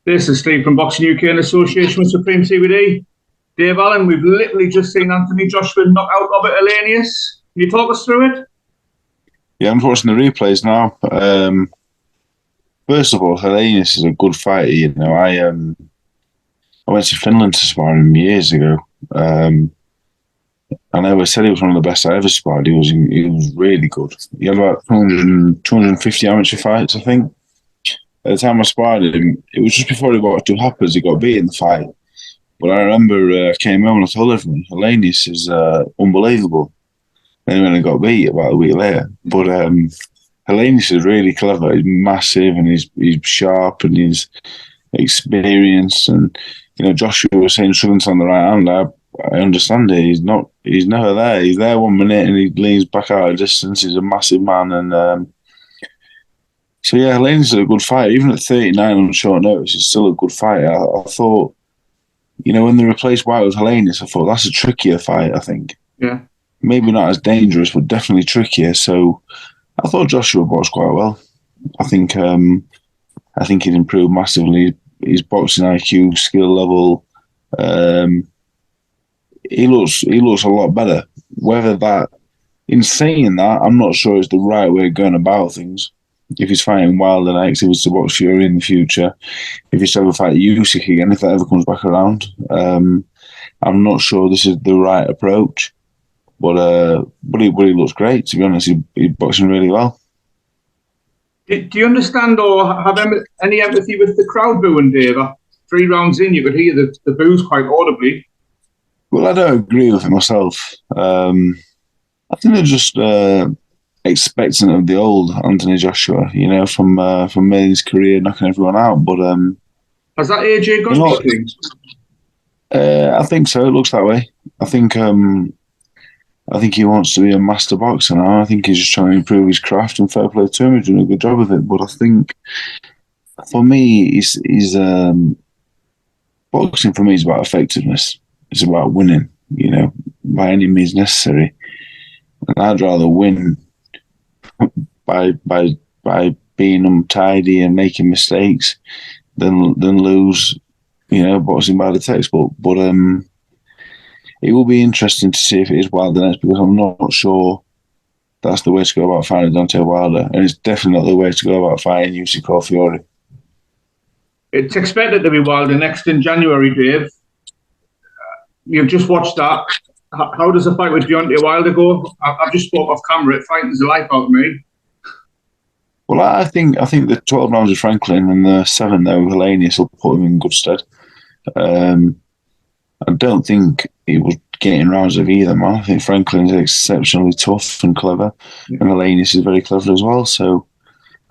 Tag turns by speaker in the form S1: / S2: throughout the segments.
S1: This is Steve from Boxing UK in association with Supreme CBD. Dave Allen, we've literally just seen Anthony Joshua knock out Robert Helenius. Can you talk us through it?
S2: Yeah, I'm watching the replays now. First of all, Helenius is a good fighter. You know, I went to Finland to spar him years ago. And I always said he was one of the best I ever sparred. He was really good. He had about 250 amateur fights, I think. At the time I sparred him, it was just before he walked to Hoppers. He got beat in the fight. But I remember I came home and I told everyone, Helenius is unbelievable. And then I got beat about a week later. But Helenius is really clever. He's massive and he's sharp and he's experienced. And, you know, Joshua was saying Suggs on the right hand. I understand it. He's never there. He's there 1 minute and he leans back out of distance. He's a massive man. And so, yeah, Helenius is a good fighter. Even at 39 on short notice, he's still a good fighter. I thought, you know, when they replaced White with Helenius, I thought that's a trickier fight, I think.
S1: Yeah.
S2: Maybe not as dangerous, but definitely trickier. So I thought Joshua boxed quite well. I think he'd improved massively. His boxing IQ, skill level, he looks a lot better. Whether that, in saying that, I'm not sure it's the right way of going about things. If he's fighting Wilder next, if he's to box Fury in the future, if he's to ever fight Usyk again, if that ever comes back around, I'm not sure this is the right approach. But he looks great, to be honest. He's boxing really well.
S1: Do you understand or have any empathy with the crowd booing, Dave? 3 rounds in, you could hear the boos quite audibly.
S2: Well, I don't agree with it myself. I think they're just expectant of the old Anthony Joshua, you know, from his career knocking everyone out. But
S1: has that AJ gone?
S2: I think so. It looks that way. I think he wants to be a master boxer now. I think he's just trying to improve his craft, and fair play to him. He's doing a good job of it. But I think, for me, he's boxing for me is about effectiveness. It's about winning, you know, by any means necessary. And I'd rather win by being untidy and making mistakes than lose, you know, boxing by the textbook. But it will be interesting to see if it is Wilder next, because I'm not sure that's the way to go about fighting Deontay Wilder, and it's definitely not the way to go about fighting Usyk or Fury.
S1: It's expected to be Wilder next in January, Dave. You've just watched that. How does the fight with Deontay Wilder go? I've just spoke off camera. It frightens the life out of me.
S2: Well, I think the 12 rounds with Franklin and the 7 there with Helenius will put him in good stead. I don't think he was getting rounds of either man. I think Franklin's exceptionally tough and clever, and Helenius is very clever as well. So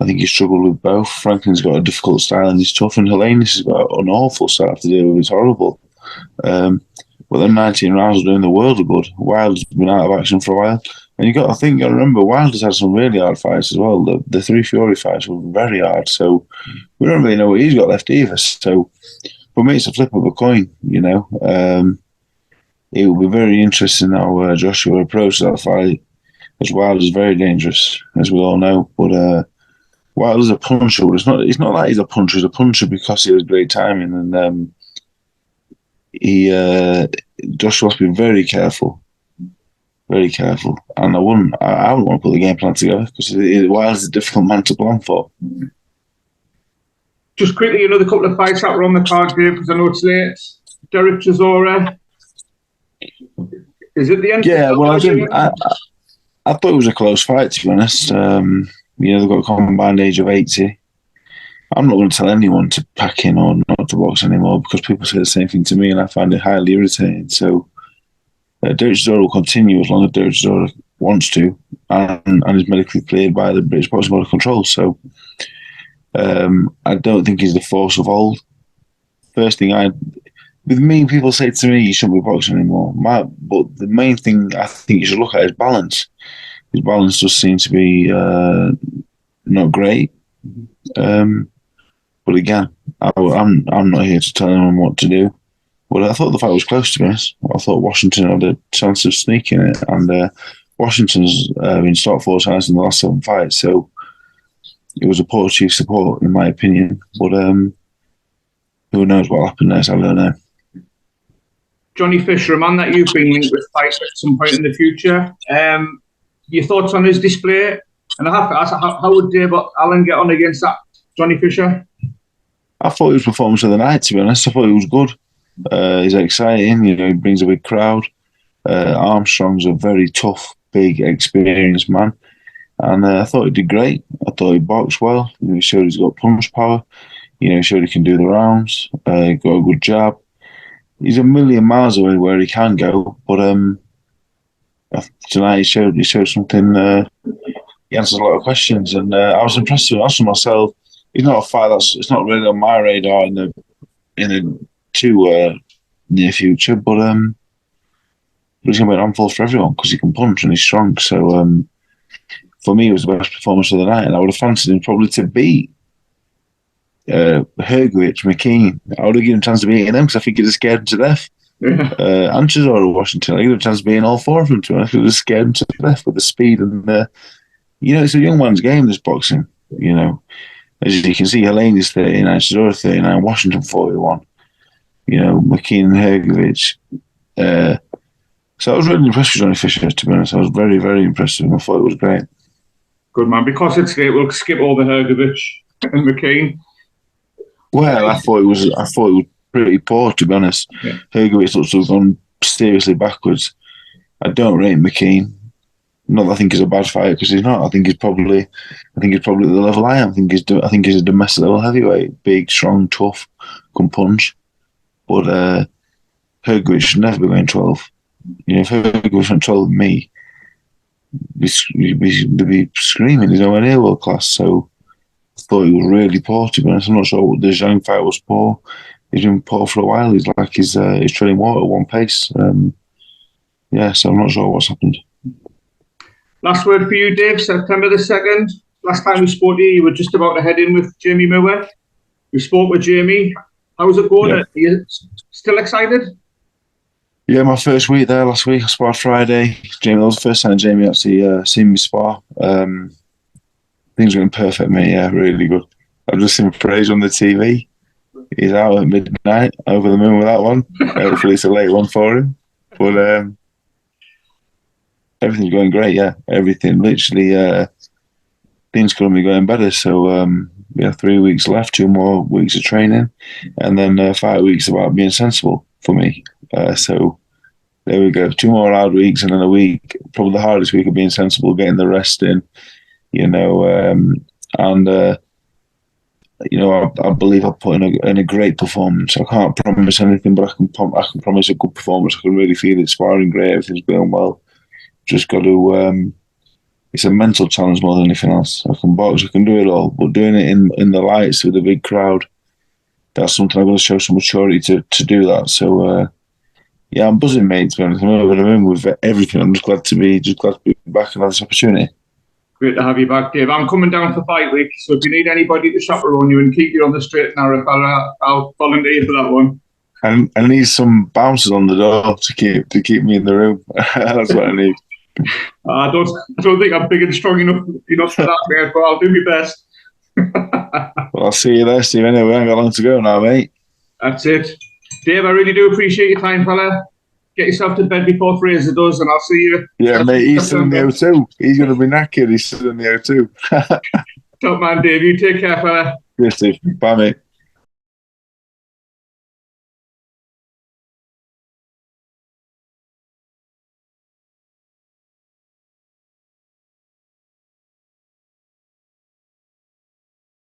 S2: I think he struggled with both. Franklin's got a difficult style and he's tough, and Helenius has got an awful style to deal with. It's horrible. But them 19 rounds are doing the world of good. Wilder's been out of action for a while. And you got to remember, Wilder's had some really hard fights as well. The 3 Fury fights were very hard. So we don't really know what he's got left either. So for me, it's a flip of a coin, you know. It will be very interesting how Joshua approaches that fight, as Wilder's very dangerous, as we all know. But Wilder's a puncher. But it's not like he's a puncher. He's a puncher because he has great timing. And Joshua has to be very careful. Very careful. And I wouldn't want to put the game plan together, because Wilder's a difficult man to plan for.
S1: Just quickly, another couple of fights that were on the card, Dave, because I know it's late. Derek Chisora. Is it the end?
S2: Yeah, well, I thought it was a close fight, to be honest. You know, they've got a combined age of 80. I'm not going to tell anyone to pack in or not to box anymore, because people say the same thing to me, and I find it highly irritating. So Derek Chisora will continue as long as Derek Chisora wants to, and is medically cleared by the British Boxing Board of Control. So I don't think he's the force of old. First thing with me, people say to me, you shouldn't be boxing anymore. But the main thing I think you should look at is balance. His balance does seem to be not great. But again, I'm not here to tell anyone what to do. But I thought the fight was close, to be honest. I thought Washington had a chance of sneaking it, and Washington's been stopped 4 times in the last 7 fights, so it was a poor chief support, in my opinion. But who knows what'll happen next? I don't know.
S1: Johnny Fisher, a man that you've been linked with fight at some point in the future. Your thoughts on his display? And I have to ask, how would Dave Allen get on against that Johnny Fisher?
S2: I thought he was performance of the night, to be honest. I thought he was good. He's exciting, he brings a big crowd. Armstrong's a very tough, big, experienced man. And I thought he did great. I thought he boxed well. He showed he's got punch power. He showed he can do the rounds. Got a good jab. He's a million miles away where he can go, but tonight he showed something. He answers a lot of questions, and I was impressed with him. Also myself, he's not a fight it's not really on my radar in the too near future, but he's going to be an handful for everyone because he can punch and he's strong. So for me, it was the best performance of the night, and I would have fancied him probably to beat Hrgovic, McKean. I would have given him a chance of beating them because I think he'd have scared him to death.
S1: Yeah.
S2: And Chisora, Washington, I give him a chance of beating all four of them. To I could have scared him to death with the speed and it's a young man's game. This boxing, as you can see, Helenius 39, Chisora 39, Washington 41. McKean and Hrgovic. So I was really impressed with Johnny Fisher. To be honest, I was very, very impressed with him. I thought it was great.
S1: Good man. Because it's late, we'll skip over Hrgovic and McKean.
S2: Well, I thought it was pretty poor, to be honest.
S1: Yeah.
S2: Hrgovic looks to have gone seriously backwards. I don't rate McKean. Not that I think he's a bad fighter, because he's not. I think he's probably at the level I am. I think he's a domestic level heavyweight, big, strong, tough, can punch. But Hrgovic should never be going 12. If Hrgovic went 12 with me, they'd be screaming. He's nowhere near world class. So I thought he was really poor, to be honest. I'm not sure what the Zhang fight was poor. He's been poor for a while. He's like he's treading water at one pace. So I'm not sure what's happened.
S1: Last word for you, Dave. September the 2nd. Last time we spoke to you, you were just about to head in with Jamie Miller. We spoke with Jamie. How's it going? Yeah. Are you still excited?
S2: Yeah, my first week there last week. I sparred Friday. Jamie, that was the first time Jamie actually seen me spar. Things went perfect, mate. Yeah, really good. I've just seen Frazer on the TV. He's out at midnight, over the moon with that one. Hopefully it's a late one for him. But everything's going great, yeah. Everything, literally, things couldn't be going better. So we have 3 weeks left, 2 more weeks of training, and then 5 weeks about being sensible for me. So there we go. 2 more hard weeks, and then a week, probably the hardest week of being sensible, getting the rest in, I believe I'll put in a great performance. I can't promise anything, but I can promise a good performance. I can really feel it sparring great. Everything's going well. Just got to. It's a mental challenge more than anything else. I can box, I can do it all, but doing it in the lights with a big crowd, that's something I've got to show some maturity to do that. So I'm buzzing, mate. To be honest, I'm over the moon with everything. I'm just glad to be back and have this opportunity.
S1: Great to have you back, Dave. I'm coming down for fight week, so if you need anybody to chaperone you and keep you on the straight and narrow, I'll volunteer for that one.
S2: And I need some bouncers on the door to keep me in the room. That's what I need.
S1: I don't think I'm big and strong enough for that, mate, but I'll do my best.
S2: Well, I'll see you there, Steve. Anyway, we ain't got long to go now, mate.
S1: That's it. Dave, I really do appreciate your time, fella. Get yourself to bed before Frazer does, and I'll see you.
S2: Yeah, mate, he's still in the O2. He's going to be knackered. He's still in the O2.
S1: Top man, Dave. You take care, fella.
S2: Yes, Steve. Bye, mate.